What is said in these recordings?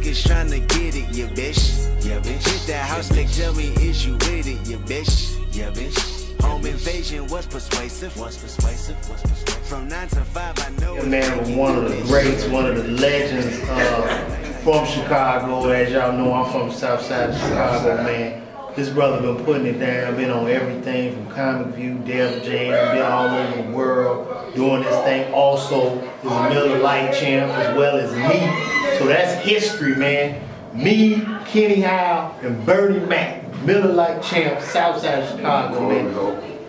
niggas tryna get it, yeah bitch. Yeah bitch. Hit that house, they tell me is you with it, yeah bitch. Yeah bitch. Home invasion was persuasive. From 9 to 5, I know. That man was one of the greats, one of the legends from Chicago. As y'all know, I'm from the south side of Chicago, man. This brother been putting it down, been on everything from Comic View, Def Jam, been all over the world doing this thing. Also, is a Miller Lite champ as well as me. So that's history, man. Me, Kenny Howell, and Bernie Mac, Miller Lite champ, south side of Chicago, man.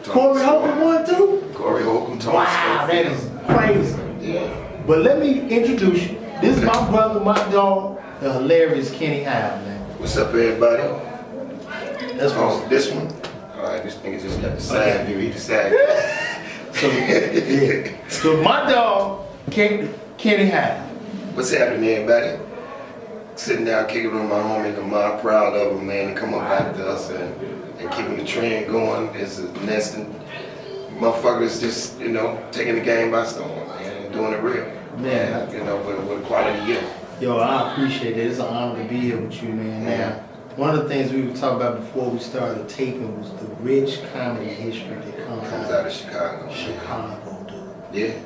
Corey Holcomb won too? Corey Holcomb, Thomas. Wow, that is crazy. Yeah. But let me introduce you. This is my brother, my dog, the hilarious Kenny Howell, man. What's up, everybody? That's this one. All right, this nigga just got the side view. He decided. So, yeah. So my dog, Kenny Howell. What's happening, everybody? Sitting down, kicking with my homie, I'm proud of him, man, to come up after us and keeping the trend going. It's a nesting. Motherfuckers just, you know, taking the game by storm and doing it real. Man. And, you know, with a quality gift. Yo, I appreciate it. It's an honor to be here with you, man. Now, one of the things we were talking about before we started taping was the rich comedy history that comes out of Chicago. Chicago, dude. Yeah.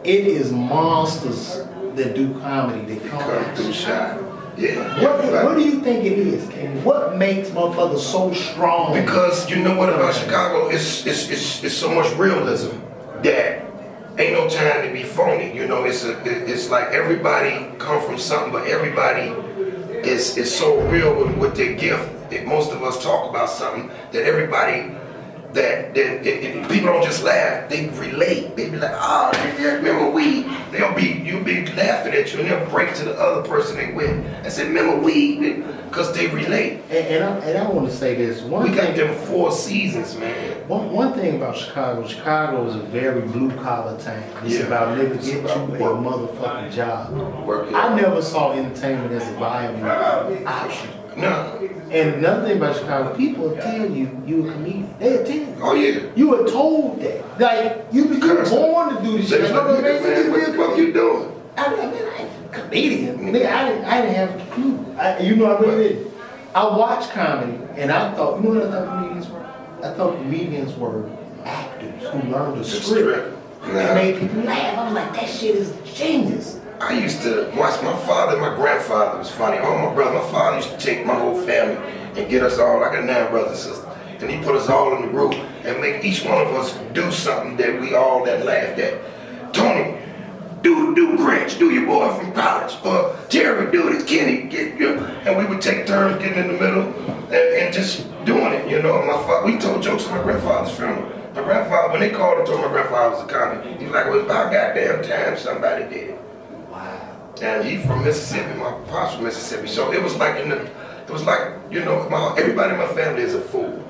It is monsters that do comedy that come through shot. Yeah. What do you think it is, Kenny? What makes motherfuckers so strong? Because you know what about Chicago? It's so much realism that ain't no time to be phony. You know, it's like everybody come from something, but everybody is so real with their gift that most of us talk about something that everybody that people don't just laugh, they relate. They be like, oh, remember you'll be laughing at you and they'll break to the other person they with and say, remember because they relate. And I want to say this. We got them 4 seasons, man. One thing about Chicago is a very blue collar town. It's about living, get you a motherfucking job. I never saw entertainment as a viable option. No. And another thing about Chicago, people will tell you a comedian. They'll tell you. Oh yeah. You were told that. Like you born to do this shit. Like, man, what the fuck you doing? I ain't a comedian. Nigga, I didn't have a clue. I really did. I watched comedy and I thought, you know what I thought comedians were? I thought comedians were actors who learned the script and made people laugh. I was like, that shit is genius. I used to watch my father and my grandfather. It was funny. All my brothers, my father used to take my whole family and get us all, like a 9 brothers and sisters. And he put us all in the group and make each one of us do something that we all that laughed at. Tony, do Grinch, do your boy from college. Or Terry, do this, Kenny, and we would take turns getting in the middle and just doing it, you know. We told jokes at my grandfather's funeral. My grandfather, when they called and told my grandfather was a comic, he was like, well, it's about goddamn time somebody did it. And he from Mississippi, my pops from Mississippi, so it was like you know, everybody in my family is a fool.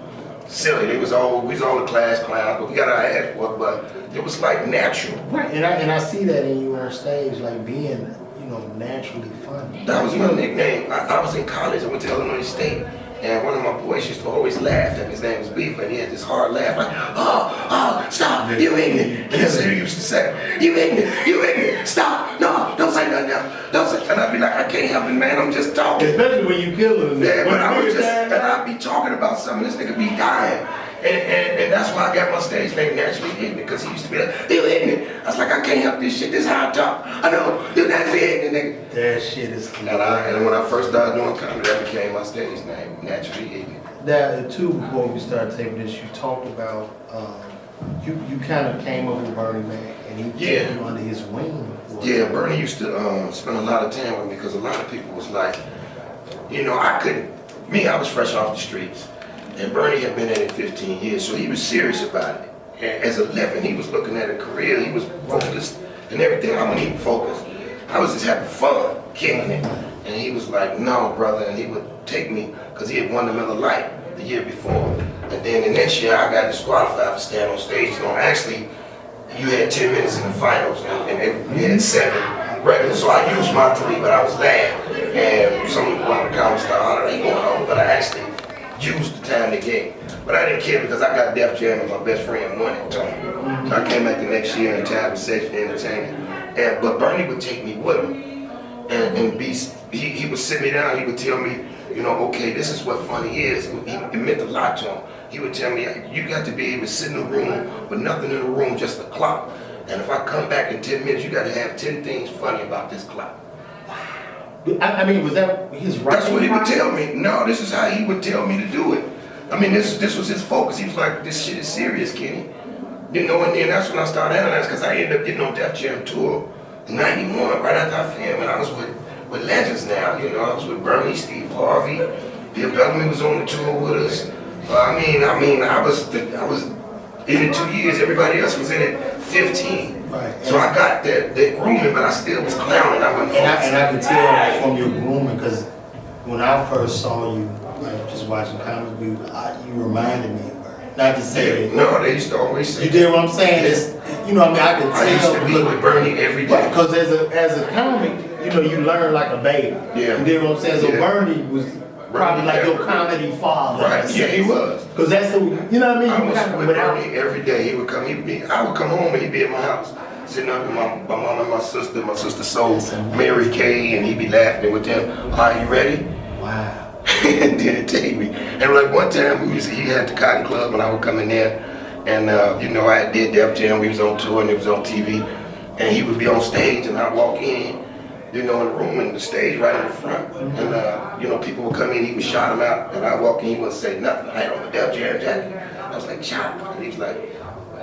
Silly, we was all the class clowns, but we got our ass whooped, but it was like natural. Right, and I see that in you on stage, like being, you know, naturally funny. That was my nickname. I was in college, I went to Illinois State, and one of my boys used to always laugh, and his name was Beef, and he had this hard laugh, like, oh, stop, you ignorant. And that's what he used to say, you ignorant, stop, no, don't say nothing else, don't say, and I'd be like, I can't help it, man, I'm just talking. Especially when you kill him. Yeah, but I'd be talking about something, this nigga be dying. And that's why I got my stage name Naturally Ignorant, because he used to be like, you ignorant. I was like, I can't help this shit, this is how I talk. I know, you're naturally ignorant, nigga. That shit is hilarious. And when I first started doing comedy, that became my stage name, Naturally Ignorant. Now, too, before we started taping this, you talked about, you kind of came up with Bernie Mac, and he took you under his wing. Yeah, Bernie used to spend a lot of time with me, because a lot of people was like, you know, I was fresh off the streets. And Bernie had been in it 15 years, so he was serious about it. And as 11, he was looking at a career, he was focused and everything. I wasn't even focused. I was just having fun, kicking it. And he was like, no, brother, and he would take me, because he had won the Miller Lite the year before. And then the next year, I got disqualified for standing on stage. You know, actually, you had 10 minutes in the finals, and you had 7 regulars. So I used my 3, but I was laughing. And one of the comments started, ain't going on, but I actually used the time to get. But I didn't care because I got Def Jam and my best friend won it, Tony. So I came back the next year and time was session entertaining. But Bernie would take me with him and he would sit me down, he would tell me, you know, okay, this is what funny is. It meant a lot to him. He would tell me, you got to be able to sit in a room with nothing in the room, just a clock. And if I come back in 10 minutes, you got to have 10 things funny about this clock. I mean, was that his right? That's what he would tell me. No, this is how he would tell me to do it. I mean, this was his focus. He was like, this shit is serious, Kenny. You know, and then that's when I started analyzing, because I ended up getting on Def Jam tour in 91, right after I filmed, and I was with legends now. You know, I was with Bernie, Steve Harvey, Bill Bellamy was on the tour with us. I mean, I was in it 2 years. Everybody else was in it 15. Right. So I got that grooming, but I still was clowning. I wasn't and I could tell from your grooming, because when I first saw you, like just watching Comic View, you reminded me of her. Not to say that. No, they used to always say. You did what I'm saying? It's, you know, I mean, I could tell. I used to be with Bernie every day. Because as a comic, you know, you learn like a baby. Yeah. You did what I'm saying? So Yeah. Bernie was probably like your comedy father. Right, yeah, he was. Because that's the, you know what I mean? I You was kind of with without. Bernie every day. He would come. I would come home and he'd be at my house, sitting up with my mom and my sister Soul, Mary Kay, and he'd be laughing with them. Are you ready? Wow. And then take me. And like one time he had the Cotton Club and I would come in there, and you know, I did Def Jam. We was on tour and it was on TV, and he would be on stage and I'd walk in, you know, in the room and the stage right in the front, and you know, people would come in, he would shout them out, and I'd walk in, he wouldn't say nothing. I had on the Def Jam jacket. I was like, chop, and he was like,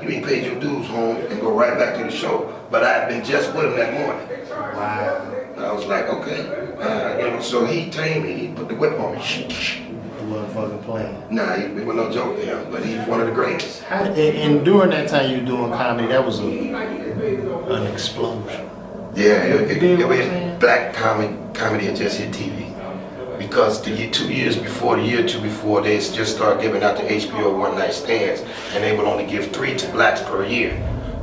you ain't paid your dues home, and go right back to the show. But I had been just with him that morning. Wow. And I was like, okay. You know, so he tamed me, he put the whip on me. You wasn't fucking playing. Nah, it was no joke to him, but he's one of the greatest. And during that time you were doing comedy, that was an explosion. Yeah, it was black comedy had just hit TV. Because the year 2 years before, the year 2 before, they just started giving out the HBO one night stands, and they would only give 3 to blacks per year.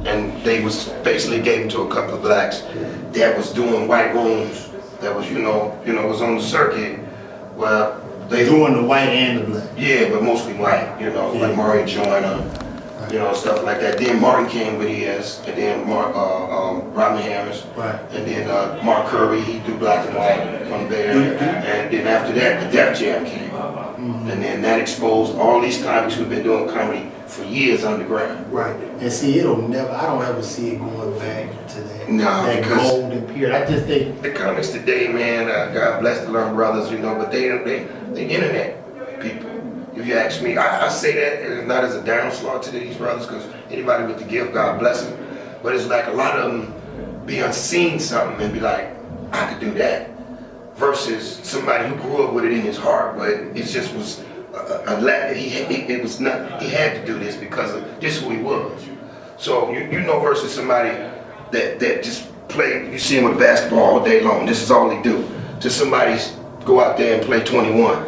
And they was basically gave them to a couple of blacks that was doing white rooms, that was, you know, was on the circuit. Well, they Doing the white and the black. Yeah, but mostly white, you know, like Mario Joyner, you know, stuff like that. Then Martin came with his, and then Rodney Harris, Right. and then Mark Curry, he do black and white from the Bay Area. And then after that, the Def Jam came. And then that exposed all these comics who've been doing comedy for years underground. Right. And see, I don't ever see it going back to that, No, that because golden period. I just think, the comics today, man, God bless the Learn Brothers, you know, but they internet people. If you ask me, I say that not as a downslaught to these brothers, because anybody with the gift, God bless them. But it's like a lot of them be unseen something and be like, I could do that. Versus somebody who grew up with it in his heart, but it just was it was not, he had to do this because of just who he was. So you know, versus somebody that just play, you see him with basketball all day long, this is all he do. To somebody go out there and play 21,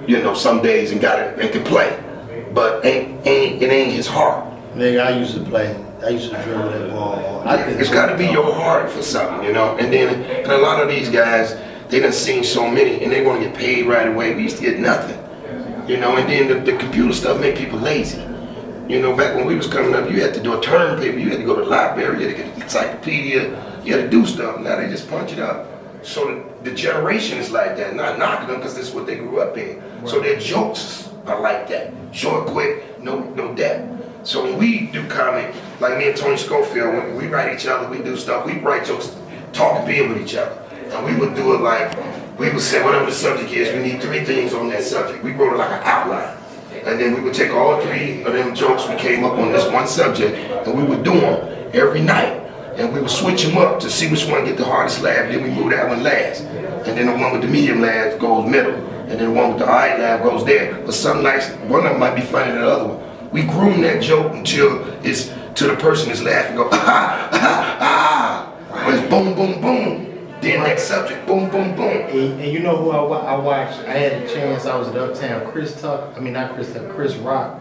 you know, some days and got it and can play, but it ain't his heart. nigga, I used to dribble that ball. It's got to be your heart for something, you know. And a lot of these guys, they done seen so many, and they want to get paid right away. We used to get nothing, you know. And then the computer stuff make people lazy. You know, back when we was coming up, you had to do a term paper, you had to go to the library, you had to get an encyclopedia, you had to do stuff. Now they just punch it up. So the generation is like that. Not knocking them because this is what they grew up in. Right. So their jokes are like that. Short, quick, no depth. So when we do comic, like me and Tony Schofield, when we write each other, we do stuff, we write jokes, talk and be with each other. And we would do it like, we would say whatever the subject is, we need 3 things on that subject. We wrote it like an outline. And then we would take all 3 of them jokes we came up on this one subject, and we would do them every night. And we would switch them up to see which one get the hardest laugh, then we move that one last. And then the one with the medium laugh goes middle. And then the one with the high laugh goes there. But some nights, one of them might be funnier than the other one. We groom that joke until it's to the person is laughing, go Or it's boom, boom, boom. Then next subject, boom, boom, boom. And you know who I watched? I had a chance. I was at Uptown. Chris Rock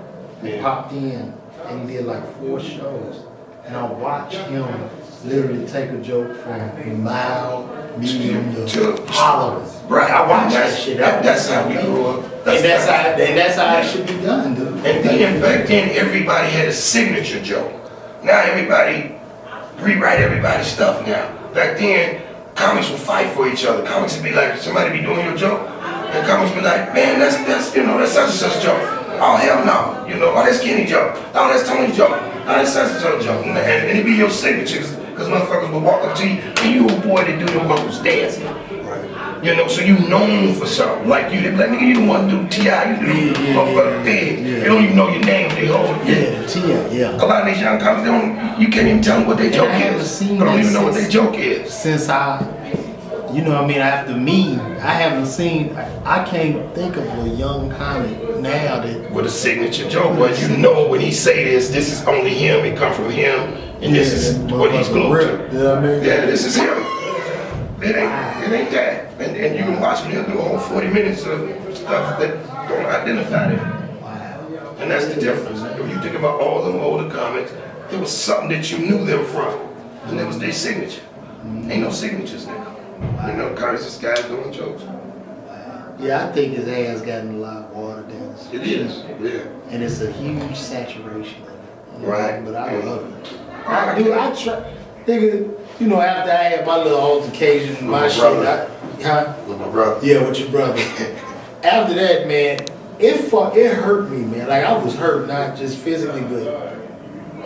popped in and he did like 4 shows. And I watched him literally take a joke from mild, medium to hollow. Right. I watched that shit. That's how we grew up. That's how it should be done, dude. And then back then, everybody had a signature joke. Now everybody rewrite everybody's stuff now. Back then, comics will fight for each other. Comics will be like, somebody be doing your joke, and comics be like, man, that's you know, that's such and such joke. Oh hell no, you know, oh that's Kenny joke. Oh that's Tony joke. Oh that's such and such joke. And it be your signature, because motherfuckers will walk up to you, and you a boy that do the vocals dancing. You know, so you known for something. Like you, like nigga, you don't want to do T.I., you do the motherfucking thing. They don't even know your name, they hold it. T.I., yeah. A lot of these young comics, you can't even tell them what their joke is. They don't even know what their joke is. Since you know what I mean, after me, I haven't seen, I can't think of a young comic now that... With a signature joke, where you know when he say this is only him, it come from him, and this is what he's glued to. You know what I mean? Yeah, this is him. It ain't that. And you can watch him, he'll do a whole 40 minutes of stuff that don't identify them. And that's the difference. When you think about all them older comics, it was something that you knew them from. And it was their signature. Ain't no signatures now. You know, comics just guys doing jokes. Yeah, I think his ass gotten a lot of water down. It is, yeah. And it's a huge saturation of it. You know, Right. But I love it. I try, nigga, you know, after I had my little altercation, my shit, With my brother. Yeah, with your brother. After that, man, it hurt me, man. Like, I was hurt, not just physically, but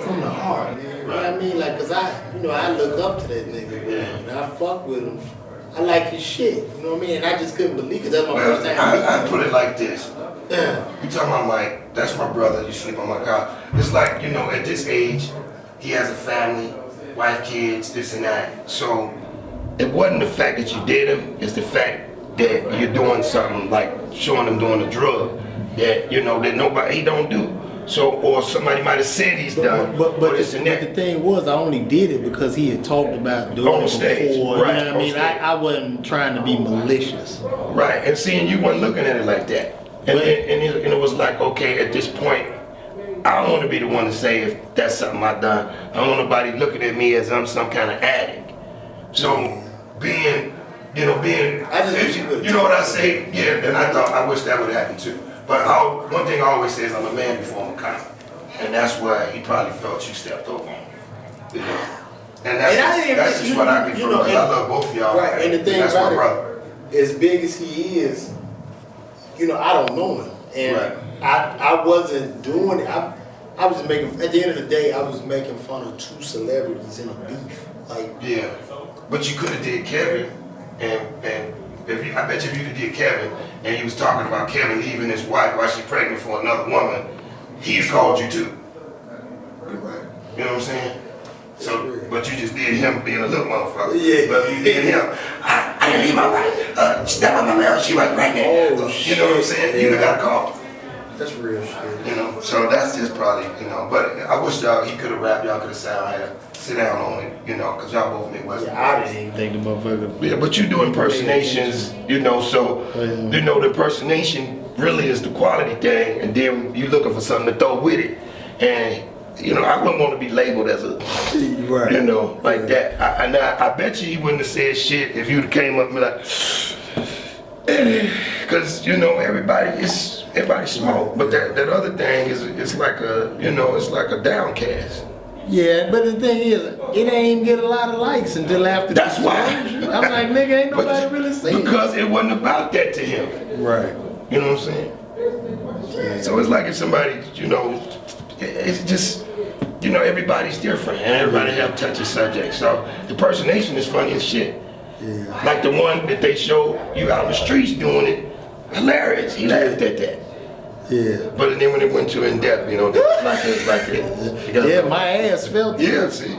from the heart, man. You know what I mean? Like, cause I look up to that nigga, man. And I fuck with him. I like his shit, you know what I mean? And I just couldn't believe it. That's my first time. I put it like this. Yeah. You talking about like, that's my brother, you sleep on my couch. It's like, you know, at this age, he has a family, wife, kids, this and that. So it wasn't the fact that you did him, it's the fact that you're doing something like showing him doing a drug that, you know, that he don't do. So, or somebody might have said he's done, but this and that. the thing was, I only did it because he had talked about doing On it stage, before. right, You know what I mean? I wasn't trying to be malicious. Right, and seeing you weren't looking at it like that. And it was like, okay, at this point, I don't want to be the one to say if that's something I've done. I don't want nobody looking at me as I'm some kind of addict. So being, you know what I say? Yeah, and I wish that would happen too. But one thing I always say is I'm a man before I'm a comic. And that's why he probably felt you stepped over him. You know? And that's just what I get from because I love both of y'all. Right, and the thing that's about my brother. As big as he is, you know, I don't know him. And Right. I wasn't doing it. I was making, at the end of the day, I was making fun of two celebrities in a beef. Like, yeah, but you could have did Kevin, and I bet you if you could did Kevin, and he was talking about Kevin leaving his wife while she's pregnant for another woman, he's called you too. right. You know what I'm saying? So, but you just did him being a little motherfucker. Yeah. But you did him. I didn't leave my wife. Step on my mouth. She was pregnant. Oh, you know what I'm saying? yeah. You got a call. That's real shit. You know, so that's just probably, you know, but I wish he could have rapped, y'all could have sat down here, sit down on it, you know, because y'all both Midwest. Yeah, I didn't even think the motherfucker. Yeah, but you do impersonations, you know, so, you know, the impersonation really is the quality thing, and then you looking for something to throw with it. And, you know, I wouldn't want to be labeled as a, right. you know, like that. I bet you he wouldn't have said shit if you'd came up and be like, because, you know, everybody smoke, but that other thing is like a, you know, it's like a downcast. Yeah, but the thing is, it ain't even get a lot of likes until after. That's why. I'm like, nigga, ain't nobody really seen it. Because it wasn't about that to him. Right. You know what I'm saying? Yeah. So it's like if somebody, you know, it's just, you know, everybody's different and everybody have touchy subjects. So impersonation is funny as shit. Yeah. Like the one that they show you out in the streets doing it, hilarious. He laughed at that. Yeah. But then when it went too in depth, you know, it's like it. Yeah, my ass felt it. Yeah, see.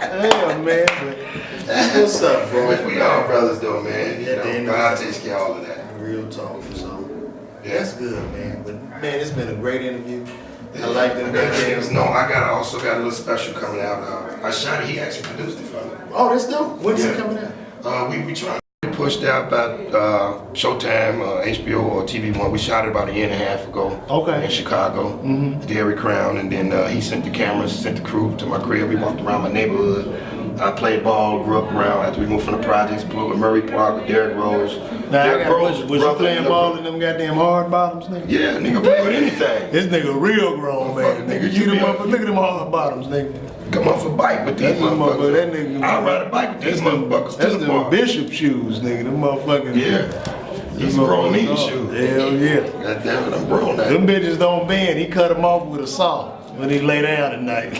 Damn, man. But what's up, bro? We all brothers though, man. You Yeah, know, God takes care of all of that. Real talk. So Yeah. that's good, man. But man, it's been a great interview. I like them goddamn. No, I also got a little special coming out. I shot it. He actually produced it for me. Oh, that's dope. When's it coming out? We trying to push that about Showtime, HBO or TV One. We shot it about a year and a half ago. Okay. In Chicago, Gary Crown, and then he sent the cameras, sent the crew to my crib. We walked around my neighborhood. I played ball, grew up around. After we moved from the projects, blew with Murray Park with Derrick Rose. Now, Derrick Rose was you playing ball in them goddamn hard bottoms, nigga? Yeah, nigga play with anything. This nigga real grown man, nigga. Look at them hard bottoms, nigga. Come off a bike with these motherfuckers. That nigga, I ride a bike with these motherfuckers. That's them bishop shoes, nigga. Them motherfuckers. Yeah. These grown men shoes. Hell yeah. God damn it, I'm grown now. Them bitches don't bend. He cut them off with a saw when he lay down at night.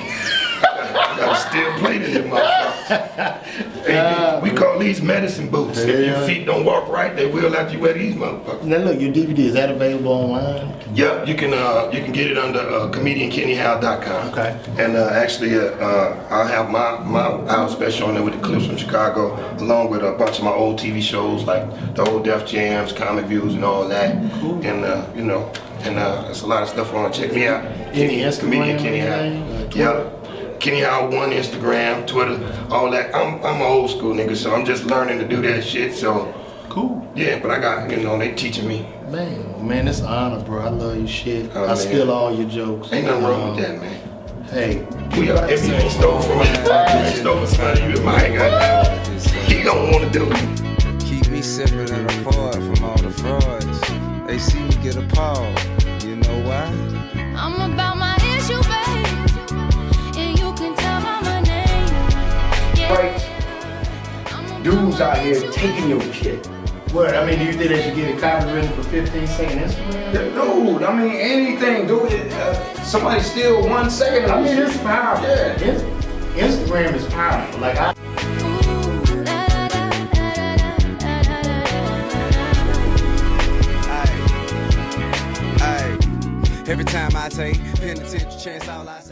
Got a steel plate in them motherfuckers. Hey, we call these medicine boots. If your feet don't walk right, they will after you wear these motherfuckers. Now look, your DVD, is that available online? Yep, you can get it under comediankennyhowell.com. Okay. And actually, I'll have my hour special on there with the clips from Chicago, along with a bunch of my old TV shows like the old Def Jams, Comic Views, and all that. Cool. And you know, and there's a lot of stuff on. Check me out. Comedian Kenny Howell. Yep. Kenny Howell 1, Instagram, Twitter, all that. I'm an old school nigga, so I'm just learning to do that shit. So cool. Yeah, but I got, they teaching me. Man, it's an honor, bro. I love your shit. I steal all your jokes. Ain't nothing wrong with that, man. Hey, if you ain't stole from us, you ain't stole from somebody you admire, goddamn. You don't want to do it. Keep me separate and apart from all the frauds. They see me get appalled. You know why? I'm about my issue, babe. And you can tell by my name. Yeah. Right. Dudes out here taking your shit. What? I mean, do you think they should get a copywritten for 15 seconds? Dude, I mean, anything, dude. Somebody steal 1 second. I mean, it's powerful. Yeah. Instagram is powerful. Like, Every time I take penitentiary chance, all I see